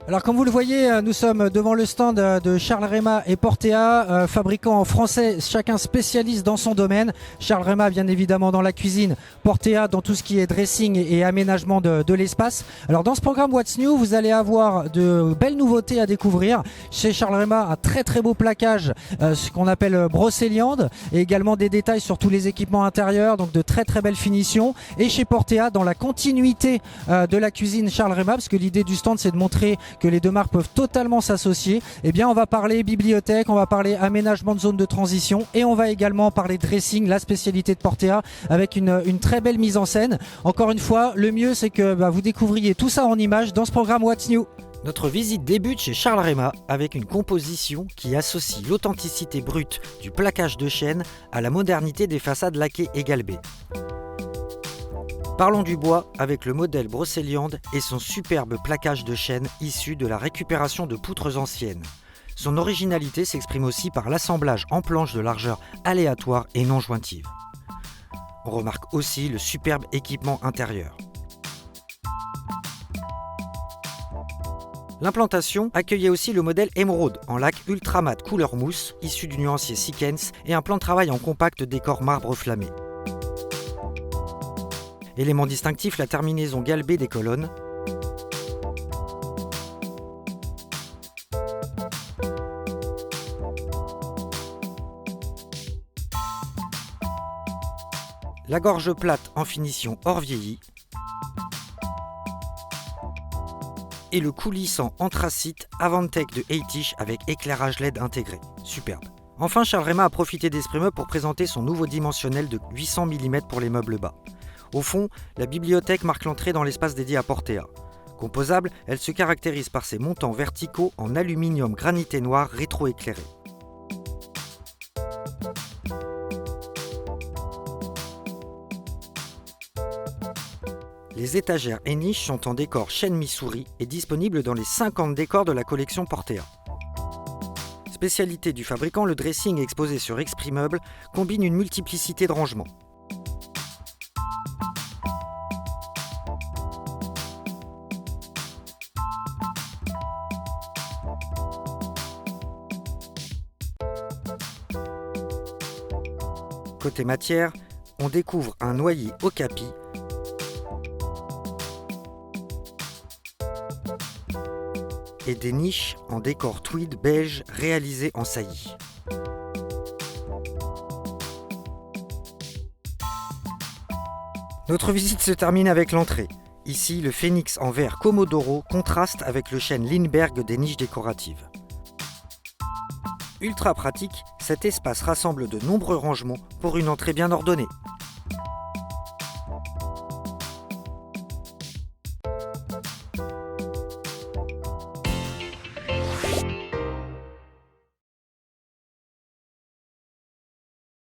Alors comme vous le voyez, nous sommes devant le stand de Charles Rema et Portea, fabricants français, chacun spécialiste dans son domaine. Charles Rema bien évidemment dans la cuisine, Portea dans tout ce qui est dressing et aménagement de l'espace. Alors dans ce programme What's New, vous allez avoir de belles nouveautés à découvrir. Chez Charles Rema, un très très beau plaquage, ce qu'on appelle brocéliande, et également des détails sur tous les équipements intérieurs, donc de très très belles finitions. Et chez Portea, dans la continuité de la cuisine Charles Rema, parce que l'idée du stand c'est de montrer que les deux marques peuvent totalement s'associer, eh bien on va parler bibliothèque, on va parler aménagement de zone de transition et on va également parler dressing, la spécialité de Portea, avec une très belle mise en scène. Encore une fois, le mieux c'est que vous découvriez tout ça en images dans ce programme What's New. Notre visite débute chez Charles Rema avec une composition qui associe l'authenticité brute du plaquage de chêne à la modernité des façades laquées et galbées. Parlons du bois avec le modèle brocéliande et son superbe plaquage de chêne issu de la récupération de poutres anciennes. Son originalité s'exprime aussi par l'assemblage en planches de largeur aléatoire et non jointive. On remarque aussi le superbe équipement intérieur. L'implantation accueillait aussi le modèle Émeraude en lac ultra mat couleur mousse issu du nuancier Sequence et un plan de travail en compact décor marbre flammé. Élément distinctif, la terminaison galbée des colonnes. La gorge plate en finition hors vieilli. Et le coulissant anthracite Avantec de Eitish avec éclairage LED intégré. Superbe. Enfin, Charles Rema a profité d'Esprit pour présenter son nouveau dimensionnel de 800 mm pour les meubles bas. Au fond, la bibliothèque marque l'entrée dans l'espace dédié à Portea. Composable, elle se caractérise par ses montants verticaux en aluminium granité noir rétroéclairé. Les étagères et niches sont en décor chêne Missouri et disponibles dans les 50 décors de la collection Portea. Spécialité du fabricant, le dressing exposé sur Exprimeuble combine une multiplicité de rangements. Côté matière, on découvre un noyer okapi et des niches en décor tweed beige réalisées en saillie. Notre visite se termine avec l'entrée. Ici, le phénix en verre Comodoro contraste avec le chêne Lindbergh des niches décoratives. Ultra pratique, cet espace rassemble de nombreux rangements pour une entrée bien ordonnée.